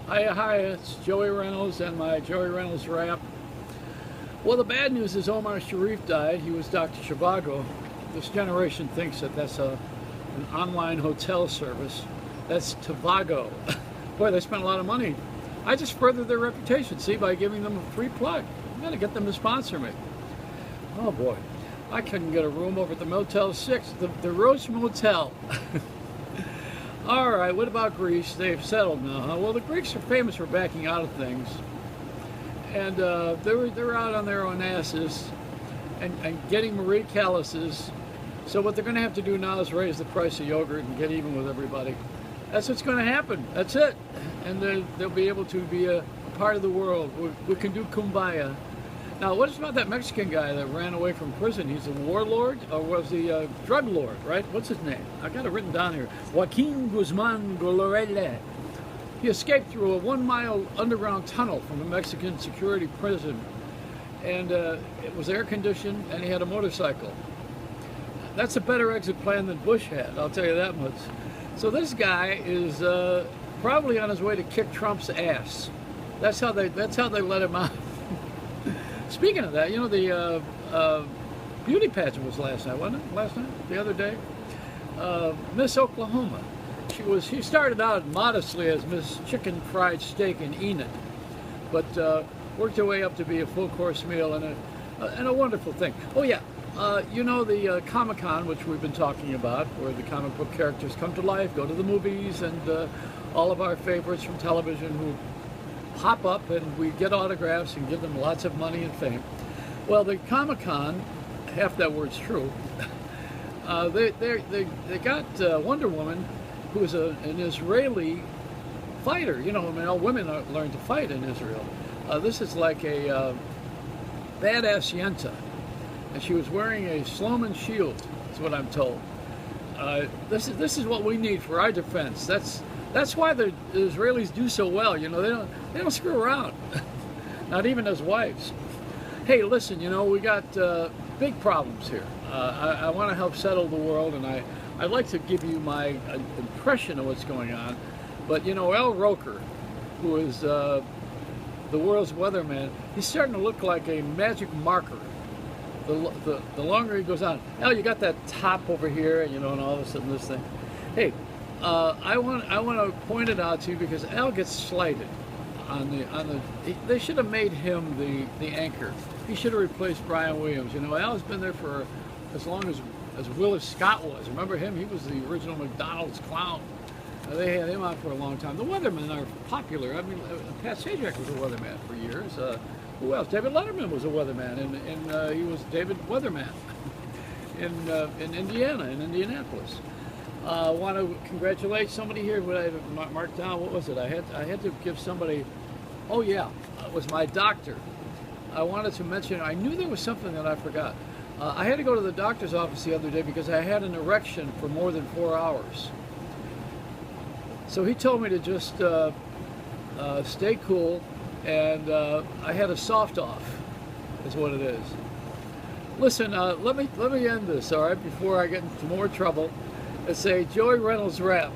Hi, it's Joey Reynolds and my Joey Reynolds rap. Well, the bad news is Omar Sharif died. He was Dr. Zhivago. This generation thinks that that's an online hotel service. That's Tobago. Boy, they spent a lot of money. I just furthered their reputation, see, by giving them a free plug. I'm going to get them to sponsor me. Oh, boy. I couldn't get a room over at the Motel 6, the Roche Motel. All right, what about Greece? They've settled now, huh? Well, the Greeks are famous for backing out of things. And they're out on their own asses and getting Marie Callas's. So what they're going to have to do now is raise the price of yogurt and get even with everybody. That's what's going to happen. That's it. And they'll be able to be a part of the world. We can do kumbaya. Now, what is about that Mexican guy that ran away from prison? He's a warlord, or was he a drug lord, right? What's his name? I got it written down here. Joaquin Guzman Golorelle. He escaped through a 1-mile underground tunnel from a Mexican security prison. And it was air conditioned, and he had a motorcycle. That's a better exit plan than Bush had, I'll tell you that much. So this guy is probably on his way to kick Trump's ass. That's how they let him out. Speaking of that, you know, the beauty pageant was last night, wasn't it? Last night? The other day? Miss Oklahoma. She started out modestly as Miss Chicken Fried Steak and Enid, but worked her way up to be a full-course meal and a wonderful thing. Oh, yeah. You know the Comic-Con, which we've been talking about, where the comic book characters come to life, go to the movies, and all of our favorites from television who hop up and we get autographs and give them lots of money and fame. Well, the Comic-Con, half that word's true, they got Wonder Woman, who is an Israeli fighter. You know, I mean, all women learn to fight in Israel. This is like a badass Yenta. And she was wearing a Sloman shield, is what I'm told. This is what we need for our defense. That's why the Israelis do so well. You know, they don't screw around, not even as wives. Hey, listen, you know, we got big problems here. I want to help settle the world, and I'd like to give you my impression of what's going on. But you know, Al Roker, who is the world's weatherman, he's starting to look like a magic marker. The longer he goes on. Al, you got that top over here, you know, and all of a sudden this thing. Hey, I want to point it out to you because Al gets slighted they should have made him the anchor. He should have replaced Brian Williams. You know, Al's been there for as long as Willis Scott was. Remember him? He was the original McDonald's clown. They had him on for a long time. The weathermen are popular. I mean, Pat Sajak was a weatherman for years. Who else? David Letterman was a weatherman, and he was David Weatherman in Indiana, in Indianapolis. I want to congratulate somebody here. What I had marked down, what was it? I had to give somebody. Oh yeah, it was my doctor. I wanted to mention. I knew there was something that I forgot. I had to go to the doctor's office the other day because I had an erection for more than 4 hours. So he told me to just stay cool, and I had a soft off, is what it is. Listen, let me end this, all right, before I get into more trouble. Let's say Joey Reynolds rap.